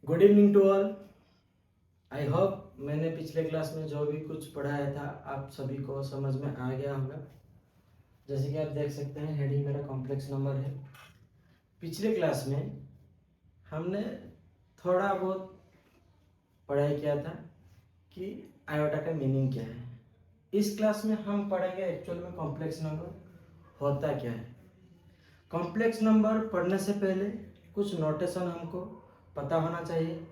Good evening to all. I hope मैंने पिछले class में जो भी कुछ पढ़ाया था आप सभी को समझ में आ गया होगा। जैसे कि आप देख सकते हैं हेडिंग मेरा कॉम्प्लेक्स नंबर है। पिछले क्लास में हमने थोड़ा बहुत पढ़ाई किया था कि आयोटा का मीनिंग क्या है। इस क्लास में हम पढ़ेंगे एक्चुअल में कॉम्प्लेक्स नंबर होता क्या है। कॉम्प्लेक्स नंबर पढ़ने से पहले कुछ नोटेशन हमको पता होना चाहिए।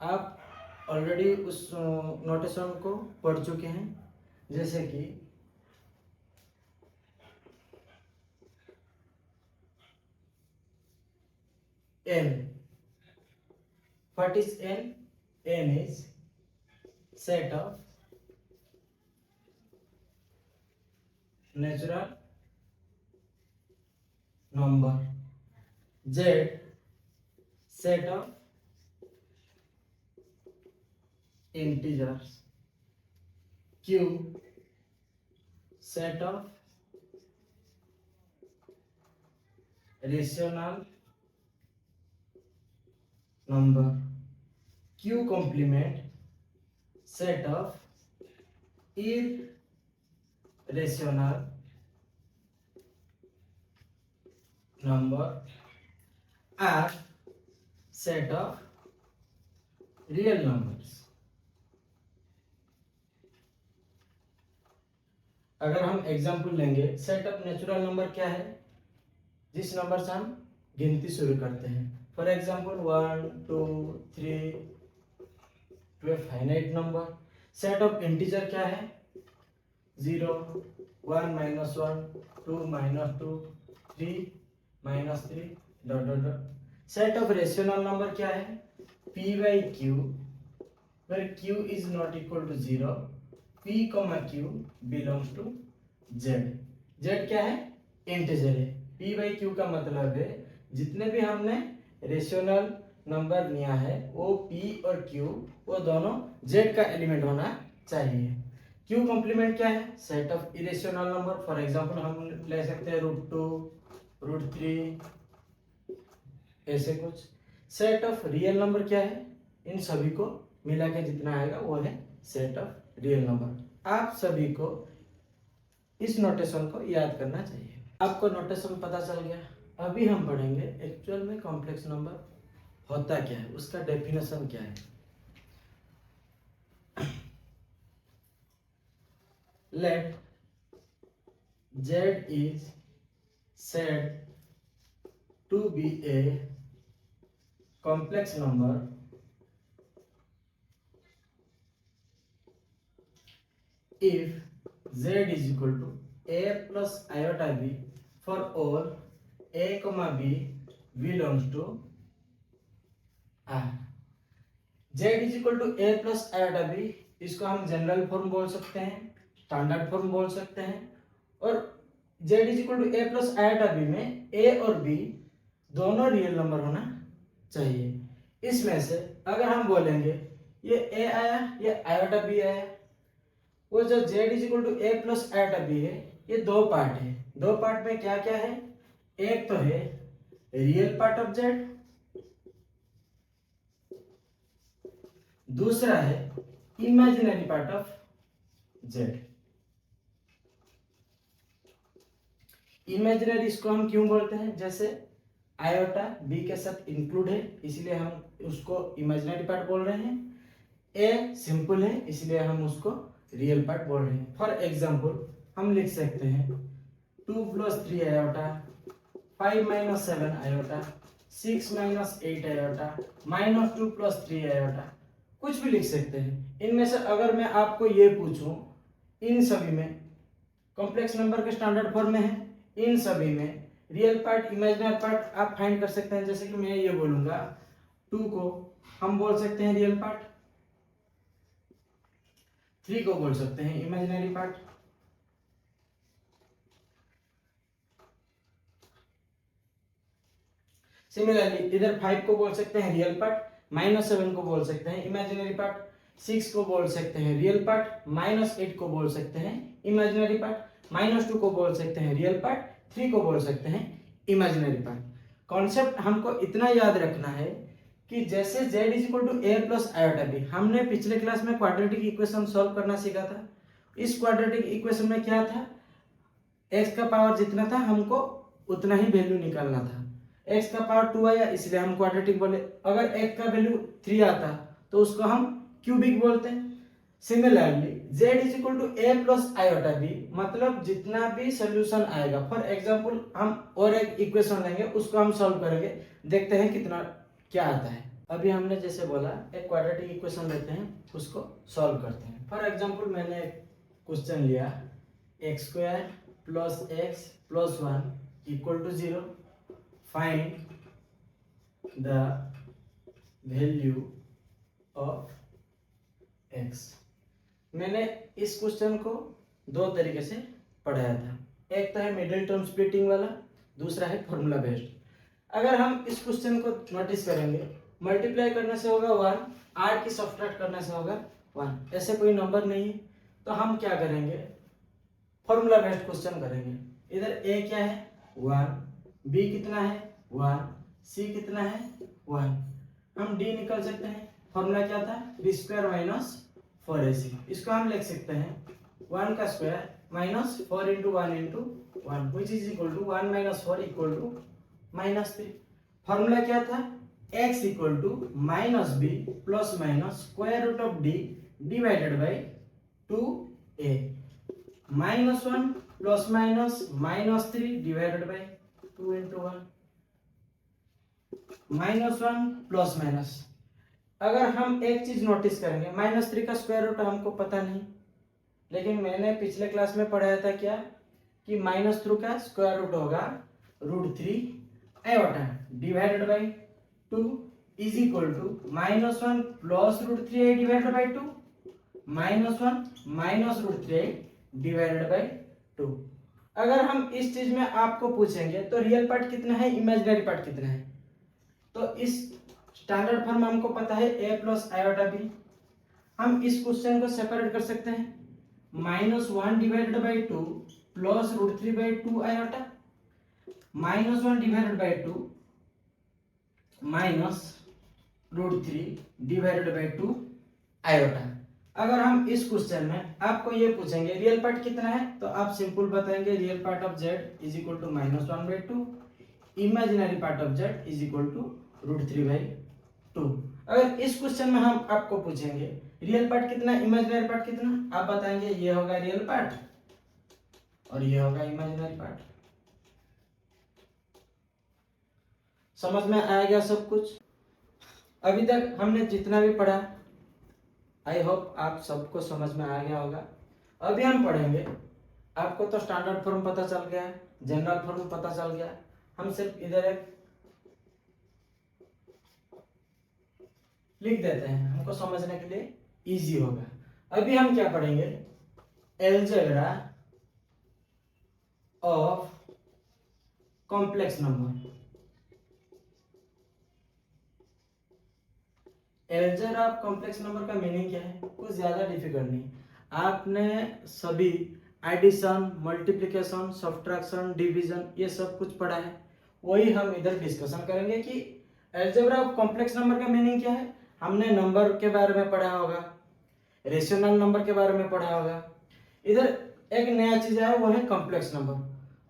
आप ऑलरेडी उस नोटेशन को पढ़ चुके हैं, जैसे कि n। What is n? n is set of natural number, z set of integers, q set of rational number, q complement set of irrational number, r set of real numbers। अगर हम example लेंगे, set of natural number क्या है? जिस number से हम गिनती शुरू करते हैं। For example 1 2 3 to a finite number. Set of integer क्या है? 0 1 -1 2 -2 3 -3 dot dot dot. Set of rational number क्या है? p by q where q is not equal to 0, p, q belongs to z। z क्या है? Integer है। p by q का मतलब है जितने भी हमने रेशनल नंबर लिया है वो p और q वो दोनों z का एलिमेंट होना चाहिए। q कॉम्प्लीमेंट क्या है? Set of irrational number. For example हम ले सकते हैं √2 √3 ऐसे कुछ। सेट ऑफ रियल नंबर क्या है? इन सभी को मिला के जितना आएगा वो है सेट ऑफ रियल नंबर। आप सभी को इस नोटेशन को याद करना चाहिए। आपको नोटेशन पता चल गया। अभी हम पढ़ेंगे एक्चुअल में कॉम्प्लेक्स नंबर होता क्या है, उसका डेफिनेशन क्या है। Let z is said to be a complex number if z is equal to a plus iota b for all a comma b belongs to r। z is equal to a plus iota b, इसको हम general form बोल सकते हैं, standard form बोल सकते हैं। और z is equal to a plus iota b में a और b दोनों रियल नंबर होना चाहिए। इसमें से अगर हम बोलेंगे ये a आया, ये iota b आया, वो जो z is equal to a plus iota b है, ये दो पार्ट है। दो पार्ट में क्या क्या है? एक तो है रियल पार्ट ऑफ z, दूसरा है imaginary part of z। Imaginary इसको हम क्यों बोलते हैं? जैसे आयोटा बी के साथ इंक्लूड है इसलिए हम उसको इमेजिनरी पार्ट बोल रहे हैं। ए सिंपल है इसलिए हम उसको रियल पार्ट बोल रहे हैं। फॉर एग्जांपल हम लिख सकते हैं 2 + 3 आयोटा, 5 - 7 आयोटा, 6 - 8 आयोटा, -2 + 3 आयोटा, कुछ भी लिख सकते हैं। इनमें से अगर मैं आपको ये पूछूं इन सभी में कॉम्प्लेक्स नंबर के स्टैंडर्ड फॉर्म में है, इन सभी में रियल पार्ट इमेजिनरी पार्ट आप फाइंड कर सकते हैं। जैसे कि मैं ये बोलूंगा 2 को हम बोल सकते हैं रियल पार्ट, 3 को बोल सकते हैं इमेजिनरी पार्ट। सिमिलरली इधर 5 को बोल सकते हैं रियल पार्ट, -7 को बोल सकते हैं इमेजिनरी पार्ट, 6 को बोल सकते हैं रियल पार्ट, -8 को बोल सकते हैं इमेजिनरी पार्ट, -2 को बोल सकते हैं रियल पार्ट, 3 को बोल सकते हैं इमेजिनरी पार्ट। कॉन्सेप्ट हमको इतना याद रखना है कि जैसे z is equal to a plus iota b, हमने पिछले क्लास में क्वाड्रेटिक इक्वेशन सॉल्व करना सीखा था। इस क्वाड्रेटिक इक्वेशन में क्या था, x का पावर जितना था हमको उतना ही वैल्यू निकालना था। x का पावर 2 आया इसलिए हम क्वाड्रेटिक बोले। अगर x का वैल्यू 3 आता तो उसको हम क्यूबिक बोलते हैं। Similarly z is equal to a plus iota b, मतलब जितना भी सोल्यूशन आएगा, फॉर एग्जांपल हम और एक इक्वेशन लेंगे उसको हम सॉल्व करेंगे, देखते हैं कितना क्या आता है। अभी हमने जैसे बोला एक क्वाड्रेटिक इक्वेशन लेते हैं उसको सॉल्व करते हैं। फॉर एग्जांपल मैंने एक क्वेश्चन लिया x square plus x plus 1 equal to 0, find the value of x. मैंने इस क्वेश्चन को दो तरीके से पढ़ाया था, एक तो है मिडिल टर्म स्प्लिटिंग वाला, दूसरा है फॉर्मूला बेस्ड। अगर हम इस क्वेश्चन को नोटिस करेंगे, मल्टीप्लाई करने से होगा 1, आर की सब्ट्रैक्ट करने से होगा 1, ऐसे कोई नंबर नहीं है तो हम क्या करेंगे, फॉर्मूला बेस्ड क्वेश्चन करेंगे। इधर ए क्या है 1, बी कितना है 1, सी कितना है 1, हम डी निकल सकते हैं। फॉर्मूला क्या था, बी स्क्वायर माइनस 4ac, इसको हम लिख सकते हैं 1 का square minus 4 into 1 into 1 which is equal to 1 minus 4 equal to -3। Formula क्या था, x equal to minus b plus minus square root of d divided by 2a, -1 plus minus -3 divided by 2 into 1, -1 plus minus. अगर हम एक चीज notice करेंगे, -3 का square root हमको पता नहीं, लेकिन मैंने पिछले क्लास में पढ़ाया था क्या कि -3 का स्क्वायर रूट होगा √3 iota divided by 2 is equal to -1 plus √3 divided by 2 -1 minus √3 divided by 2। अगर हम इस चीज में आपको पूछेंगे तो रियल पार्ट कितना है, इमेजिनरी पार्ट कितना है, तो इस स्टैंडर्ड फॉर्म हमको पता है a प्लस आयोटा बी। हम इस क्वेश्चन को सेपरेट कर सकते हैं, -1 divided by 2 plus √3 by 2 iota, -1 divided by 2 minus √3 divided by 2 iota. अगर हम इस क्वेश्चन में आपको ये पूछेंगे रियल पार्ट कितना है, तो आप सिंपल बताएंगे real part of z is equal to -1/2, imaginary part of z is equal to √3/2। अगर इस क्वेश्चन में हम आपको पूछेंगे रियल पार्ट कितना, इमेजिनरी पार्ट कितना, आप बताएंगे ये होगा रियल पार्ट और ये होगा इमेजिनरी पार्ट। समझ में आएगा सब कुछ। अभी तक हमने जितना भी पढ़ा आई होप आप सबको समझ में आ गया होगा। अभी हम पढ़ेंगे, आपको तो स्टैंडर्ड फॉर्म पता चल गया, जनरल फॉर्म पता चल गया, हम सिर्फ इधर एक लिख देते हैं, हमको समझने के लिए इजी होगा। अभी हम क्या पढ़ेंगे, algebra of complex number. Algebra of complex number का मीनिंग क्या है, कुछ ज्यादा डिफिकल्ट नहीं। आपने सभी एडिशन, मल्टीप्लिकेशन, सब्ट्रैक्शन, डिवीजन ये सब कुछ पढ़ा है, वही हम इधर डिस्कशन करेंगे कि अलजेब्रा ऑफ कॉम्प्लेक्स नंबर का मीनिंग क्या है। हमने नंबर के बारे में पढ़ा होगा, रेशनल नंबर के बारे में पढ़ा होगा, इधर एक नया चीज है वो है कॉम्प्लेक्स नंबर।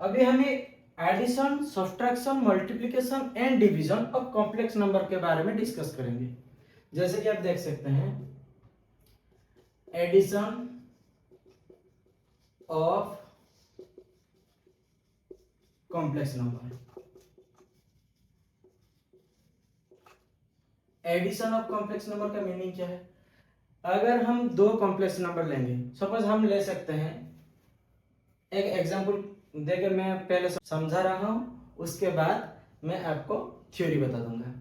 अभी हमें addition, subtraction, multiplication and division of complex number के बारे में डिस्कस करेंगे। जैसे कि आप देख सकते हैं, addition of complex number. Addition of complex number का मीनिंग क्या है, अगर हम दो कॉम्प्लेक्स नंबर लेंगे, सपोज हम ले सकते हैं, एक एग्जांपल देकर मैं पहले समझा रहा हूं, उसके बाद मैं आपको थ्योरी बता दूंगा।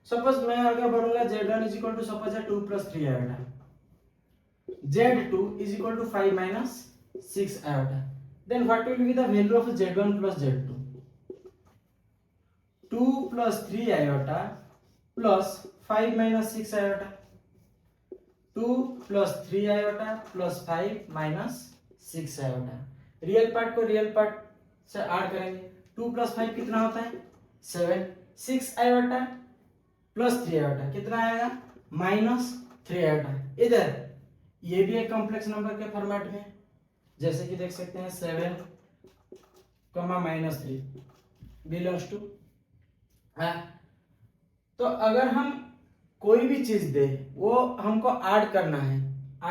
सपोज मैं आगे बढ़ूंगा, z1 is equal to suppose है 2 + 3 iota, z2 is equal to 5 - 6 iota, then what will be the value of z1 + z2, 2 + 3 iota plus 5 - 6 iota, 2 + 3 iota plus 5 - 6 iota. Real part को रियल पार्ट से add करेंगे, 2 + 5 कितना होता है 7, 6 iota plus 3 iota, कितना आएगा minus 3 iota. इधर ये भी एक कॉम्प्लेक्स नंबर के फॉर्मेट में, जैसे कि देख सकते हैं 7 कॉमा माइनस 3 बिलोंग्स टू। तो अगर हम कोई भी चीज दे वो हमको ऐड करना है,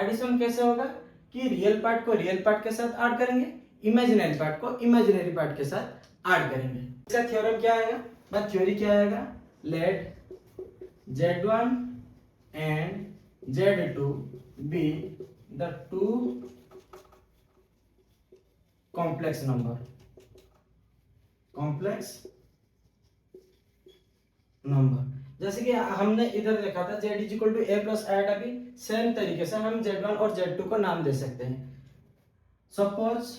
एडिशन कैसे होगा कि रियल पार्ट को रियल पार्ट के साथ ऐड करेंगे, इमेजिनरी पार्ट को इमेजिनरी पार्ट के साथ ऐड करेंगे। इसका थ्योरम क्या आएगा, बस थ्योरी क्या आएगा, late Z1 and Z2 be the two complex number जैसे कि हमने इधर देखा था Z is equal to a plus iota b, same तरीके से हम Z1 और Z2 को नाम दे सकते हैं। Suppose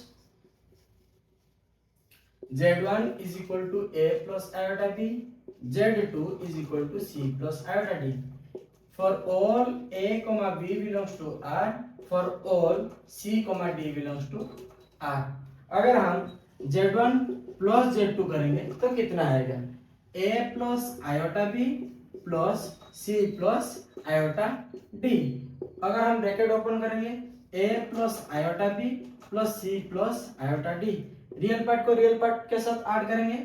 Z1 is equal to a plus iota b, Z2 is equal to c plus iota d. For all a comma b belongs to R, for all c comma d belongs to R. अगर हम Z1 plus Z2 करेंगे तो कितना आएगा, a plus iota b plus c plus iota d। अगर हम bracket open करेंगे a plus iota b plus c plus iota d, real part को रियल पार्ट के साथ ऐड करेंगे,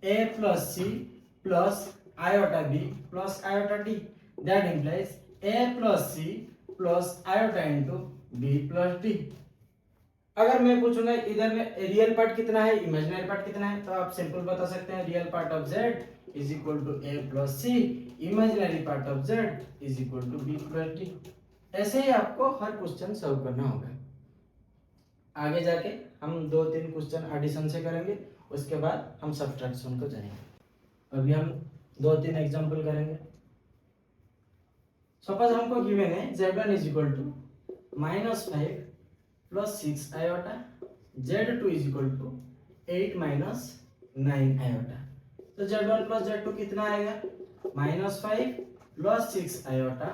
a plus c plus iota b plus iota d, that implies a plus c plus iota into b plus d. अगर मैं पूछूंगा इधर में real part कितना है, इमेजिनरी पार्ट कितना है, तो आप सिंपल बता सकते हैं real part of z is equal to a plus c, imaginary part of z is equal to b plus d. ऐसे ही आपको हर क्वेश्चन सॉल्व करना होगा। आगे जाके हम 2-3 क्वेश्चन एडिशन से करेंगे, उसके बाद हम सब्ट्रैक्शन को जाएंगे। अभी हम 2-3 एग्जांपल करेंगे। सपोज हमको गिवन है z1 is equal to -5 plus 6 iota, z2 is equal to 8 minus 9 iota. तो z1 प्लस z2 कितना आएगा, -5 plus 6 iota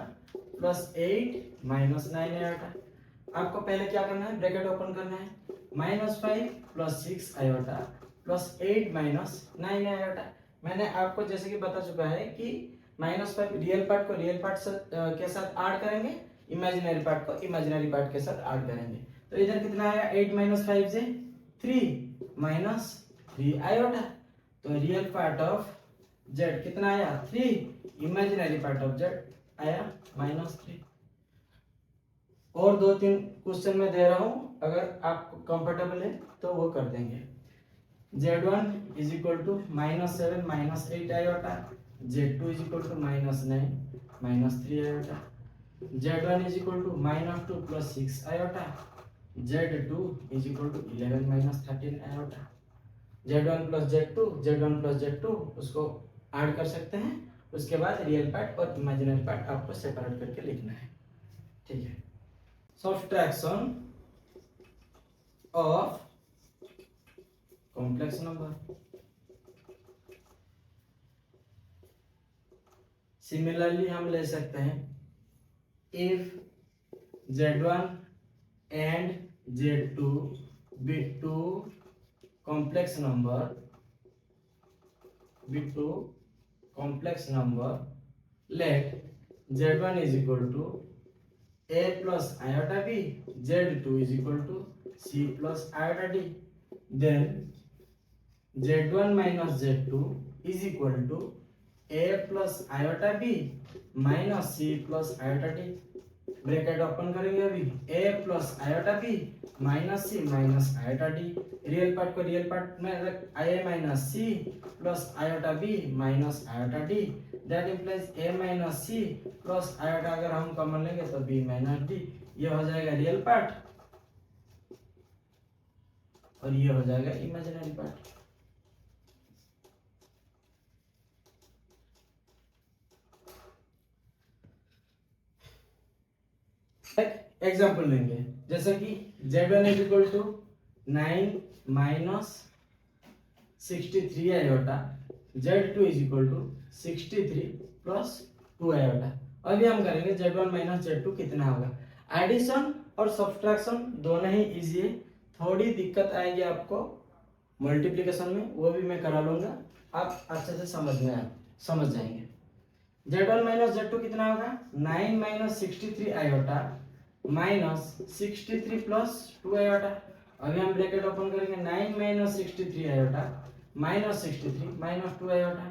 plus 8 minus 9 iota. आपको पहले क्या करना है, ब्रैकेट ओपन करना है, -5 plus 6 iota plus 8 minus 9 iota. मैंने आपको जैसे कि बता चुका है कि -5 रियल पार्ट को रियल पार्ट के साथ ऐड करेंगे, इमेजिनरी पार्ट को इमेजिनरी पार्ट के साथ ऐड करेंगे। तो इधर कितना आया, 8 माइनस 5 से 3 माइनस 3 आयोटा। तो रियल पार्ट ऑफ z कितना आया 3, इमेजिनरी पार्ट ऑफ z आया -3। और 2-3 क्वेश्चन में दे रहा हूं, अगर आप कंफर्टेबल है तो वो कर देंगे। z1 is equal to -7 minus 8 iota, z2 is equal to -9 minus 3 iota, z1 is equal to -2 plus 6 iota, z2 is equal to 11 minus 13 iota. z1 plus z2 उसको ऐड कर सकते हैं, उसके बाद रियल पार्ट और इमेजिनरी पार्ट आपको separate करके लिखना है। ठीक है, subtraction of complex number। Similarly हम ले सकते हैं if z1 and z2 be two complex number let z1 is equal to a plus iota b, z2 is equal to c plus iota d, then z1 minus z2 is equal to a plus iota b minus c plus iota d। Bracket open करेंगे अभी, a plus iota b minus c minus iota d, real part को real part में a minus c plus iota b minus iota d, that implies a minus c plus iota अगर हम common लेंगे तो b minus d। ये हो जाएगा real part और ये हो जाएगा इमेजिनरी पार्ट। एग्जाम्पल लेंगे, जैसे कि z1 is equal to 9 minus 63 iota, z2 is equal to 63 plus 2 iota. अभी हम करेंगे z1 माइनस z2 कितना होगा। एडिशन और सब्ट्रैक्शन दोनों ही इजी है, थोड़ी दिक्कत आएगी आपको मल्टीप्लिकेशन में, वो भी मैं करा लूंगा, आप अच्छे से समझ जाएंगे। Z1 माइनस Z2 कितना होगा 9 minus 63 iota minus 63 plus 2 iota. अभी हम ब्रैकेट ओपन करेंगे 9 minus 63 iota minus 63 minus 2 iota.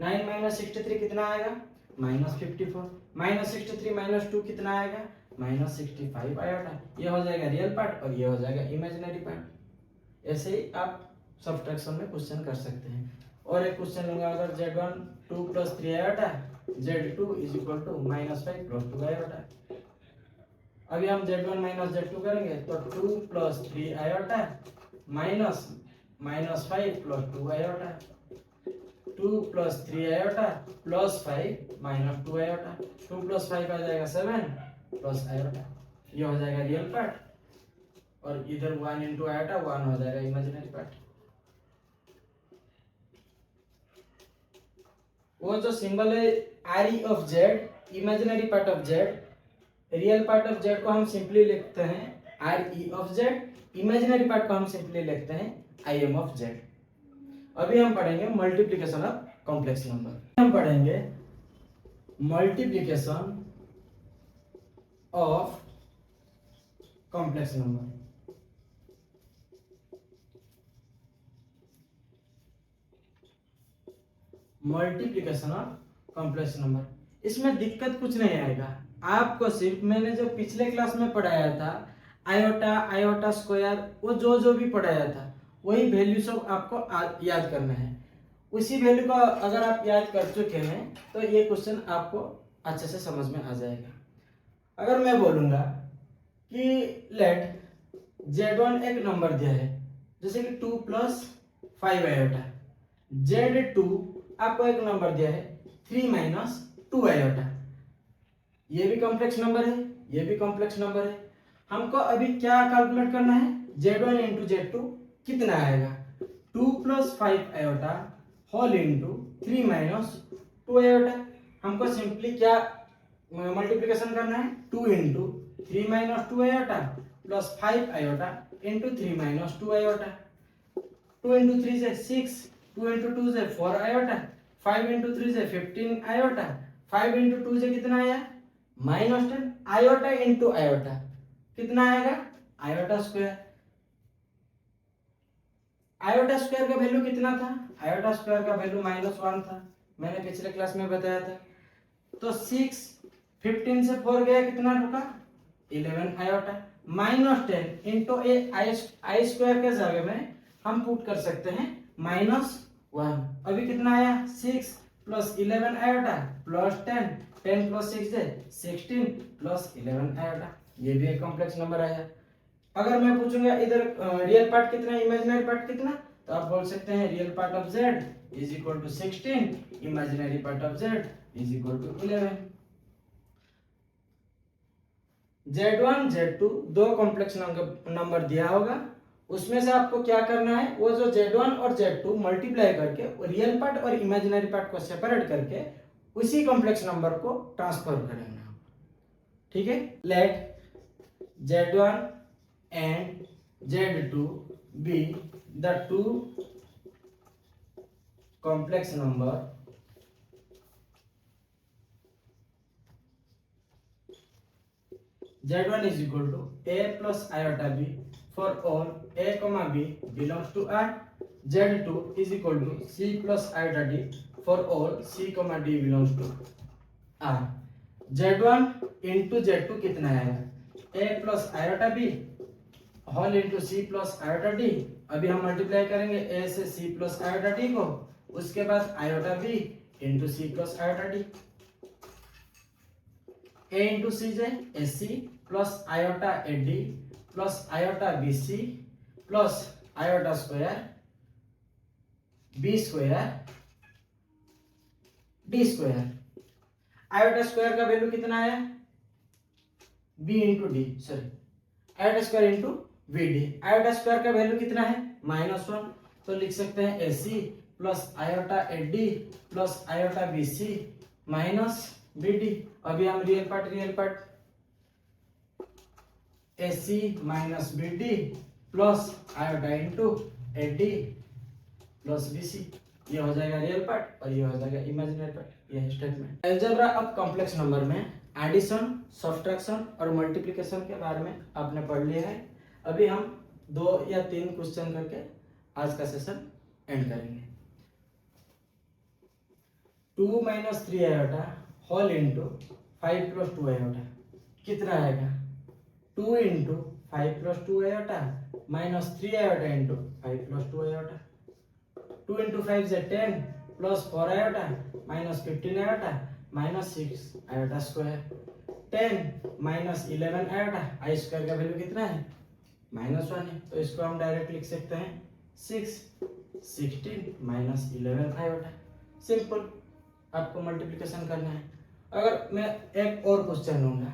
9 minus 63 कितना आएगा माइनस 54 माइनस 63 माइनस 2 कितना आएगा माइनस 65 आयोटा। ये हो जाएगा रियल पार्ट और ये हो जाएगा इमेजिनरी पार्ट। ऐसे ही आप सब्ट्रैक्शन में क्वेश्चन कर सकते हैं। और एक क्वेश्चन लूंगा अगर Z1 2 plus 3 iota Z2 is equal to minus 5 plus 2 iota. अभी हम Z1 माइनस Z2 करेंगे तो 2 plus 3 iota minus minus 5 plus 2 iota. 2 plus 3 iota plus 5 minus 2 iota. 2 plus 5 आ जाएगा 7 प्लस आयोटा। ये हो जाएगा रियल पार्ट और इधर 1 इंटू आयोटा 1 हो जाएगा इमेजिनरी पार्ट। वो जो सिंबल है R E of Z imaginary part of Z, real part of Z को हम सिंपली लिखते हैं R E of Z, imaginary part को हम सिंपली लिखते हैं आई एम ऑफ जेड। अभी हम पढ़ेंगे मल्टीप्लिकेशन ऑफ कॉम्प्लेक्स नंबर। हम पढ़ेंगे multiplication of complex number. Multiplication of complex number, इसमें दिक्कत कुछ नहीं आएगा। आपको सिर्फ मैंने जो पिछले क्लास में पढ़ाया था आयोटा आयोटा स्क्वायर, वो जो भी पढ़ाया था वही वैल्यू सब आपको याद करना है। उसी वैल्यू को अगर आप याद कर चुके हैं तो ये क्वेश्चन आपको अच्छे से समझ में आ जाएगा। अगर मैं बोलूंगा कि लेट Z1 एक नंबर दिया है जैसे कि 2 प्लस 5 आयोटा, Z2 आपको एक नंबर दिया है 3 माइनस 2 आयोटा। ये भी कॉम्प्लेक्स नंबर है, ये भी कॉम्प्लेक्स नंबर है। हमको अभी क्या कैलकुलेट करना है Z1 इंटू Z2 कितना आएगा 2 plus 5 iota whole into 3 minus 2 iota. हमको सिंपली क्या मल्टीप्लिकेशन करना है 2 into 3 minus 2 iota plus 5 iota into 3 minus 2 iota. 2 into 3 से 6, 2 इंटू 2 से 4 आयोटा, 5 इंटू 3 से 15 आयोटा, 5 इंटू 2 से कितना आया माइनस 10 आयोटा इंटू आयोटा कितना आएगा आयोटा स्क्वायर। आयोटा स्क्वायर का वैल्यू कितना था आयोटा स्क्वायर का वैल्यू -1 था, मैंने पिछले क्लास में बताया था। तो 6 15 से 4 गया कितना रुका 11 आयोटा -10 इंटू आई स्क्वायर के जगह में हम पुट कर सकते हैं -1। अभी कितना आया 6 प्लस 11 आयोटा प्लस 10, 10 प्लस 6 है 16 प्लस 11 आयोटा। ये भी एक कॉम्प्लेक्स नंबर आया। अगर मैं पूछूंगा इधर रियल पार्ट कितना इमेजिनरी पार्ट कितना, तो आप बोल सकते हैं real part of z is equal to 16, imaginary part of z is equal to 11। Z1 Z2 दो कॉम्प्लेक्स नंबर दिया होगा, उसमें से आपको क्या करना है वो जो Z1 और Z2 मल्टीप्लाई करके रियल पार्ट और इमेजिनरी पार्ट को सेपरेट करके उसी कॉम्प्लेक्स नंबर को ट्रांसफर करेंगे। ठीक है, late Z1 and Z2 be the two complex number Z1 is equal to a plus iota b for all a comma b belongs to R. Z2 is equal to c plus iota d for all c comma d belongs to R. Z1 into Z2 कितना आएगा a plus iota b whole into C plus iota d. अभी हम multiply करेंगे ए से सी plus iota D को, उसके बाद iota B into C plus iota D. A into C से A C plus iota A D plus iota B C plus iota square B square D square. Iota square का value कितना आया B into D, sorry iota square into V D. Iota square का value कितना है -1, तो लिख सकते हैं A C plus iota A D plus iota B C minus b D. अभी हम real part a c minus b d plus iota into a D plus b c, ये हो जाएगा रियल पार्ट और ये हो जाएगा इमेजिनरी पार्ट। यह है statement. Algebra of complex number में एडिशन, सब्ट्रैक्शन और मल्टीप्लिकेशन के बारे में आपने पढ़ लिया है। अभी हम 2 या 3 क्वेश्चन करके आज का सेशन एंड करेंगे। 2 - 3 आयोटा होल इंटू 5 + 2 आयोटा कितना आएगा? 2 into 5 + 2 iota minus 3 iota into 5 + 2 iota. 2 into 5 से 10 plus 4 iota minus 15 iota minus 6 iota square. 10 minus 11 iota, I square का वैल्यू कितना है? -1 है, तो इसको हम डायरेक्ट लिख सकते हैं 16 माइनस 11 आयोटा। सिंपल, आपको मल्टीप्लिकेशन करना है। अगर मैं एक और क्वेश्चन लूंगा,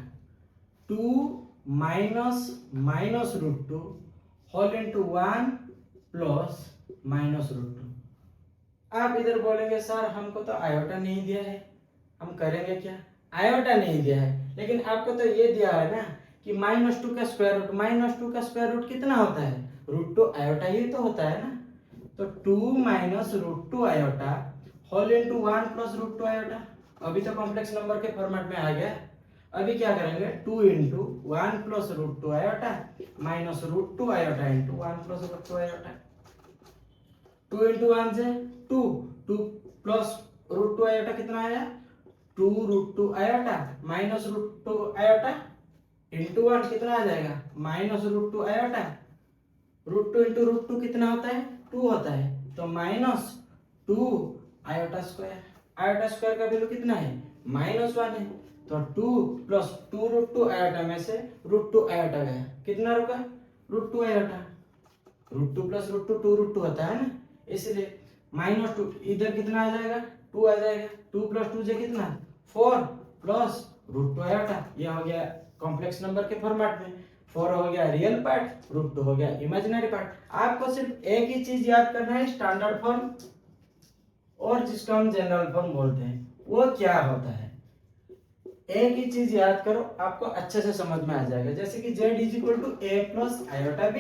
2 माइनस √2 होल इंटू 1 प्लस -√2। आप इधर बोलेंगे सर हमको तो आयोटा नहीं दिया है, हम करेंगे क्या? आयोटा नहीं दिया है, लेकिन आपको तो ये दिया है ना कि -2 का स्क्वायर रूट। -2 का स्क्वायर रूट कितना होता है? √2 आयोटा ही तो होता है ना। तो 2 minus √2 iota whole into 1 plus √2 iota. अभी तो कॉम्प्लेक्स नंबर के फॉर्मेट में आ गया। अभी क्या करेंगे? 2 into 1 plus √2 iota minus √2 iota into 1 plus √2 iota. 2 into 1 से 2 प्लस √2 आयोटा कितना आया? 2 √2 आयोटा माइनस √2 आयोटा इंटू 1 कितना आ जाएगा? Minus √2 iota. √2 इंटू √2 कितना होता है? 2 होता है, तो -2 आयोटा स्क्वायर। आयोटा स्क्वायर का वैल्यू कितना है? -1 है, तो 2 प्लस 2 √2 आयोटा में से √2 आयोटा गया, कितना रुका? √2 आयोटा। √2 प्लस √2 2 √2 होता है ना, इसलिए -2 इधर कितना आ जाएगा? 2 आ जाएगा। 2 प्लस 2 से कितना? 4 प्लस √2 आयोटा। यह हो गया कॉम्प्लेक्स नंबर के फॉर्मेट में। 4 हो गया रियल पार्ट, √2 हो गया इमेजिनरी पार्ट। आपको सिर्फ एक ही चीज याद करना है, स्टैंडर्ड फॉर्म और जिसको हम जनरल फॉर्म बोलते हैं वो क्या होता है। एक ही चीज याद करो, आपको अच्छे से समझ में आ जाएगा। जैसे कि z = a + iota b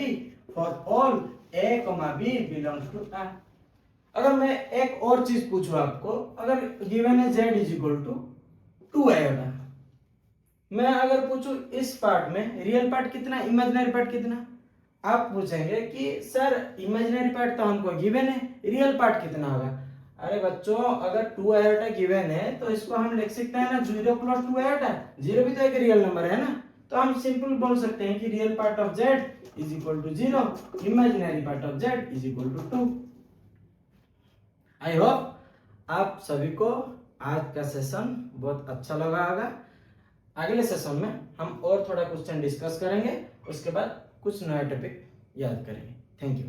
for all a, b belongs to R। अगर मैं एक और चीज पूछूं आपको, अगर गिवन है z = 2 आयोटा, मैं अगर पूछूं इस पार्ट में रियल पार्ट कितना, इमेजिनरी पार्ट कितना, आप पूछेंगे कि सर इमेजिनरी पार्ट तो हमको गिवन है, रियल पार्ट कितना होगा? अरे बच्चों, अगर 2 आयोटा गिवन है तो इसको हम लिख सकते हैं ना 0 + 2 आयोटा। 0 भी तो एक रियल नंबर है ना, तो हम सिंपल बोल सकते हैं कि real part of z = 0, imaginary part of z = 2। I hope आप सभी को आज का सेशन बहुत अच्छा लगा होगा। अगले सेशन में हम और थोड़ा क्वेश्चन डिस्कस करेंगे, उसके बाद कुछ नया टॉपिक याद करेंगे। Thank you.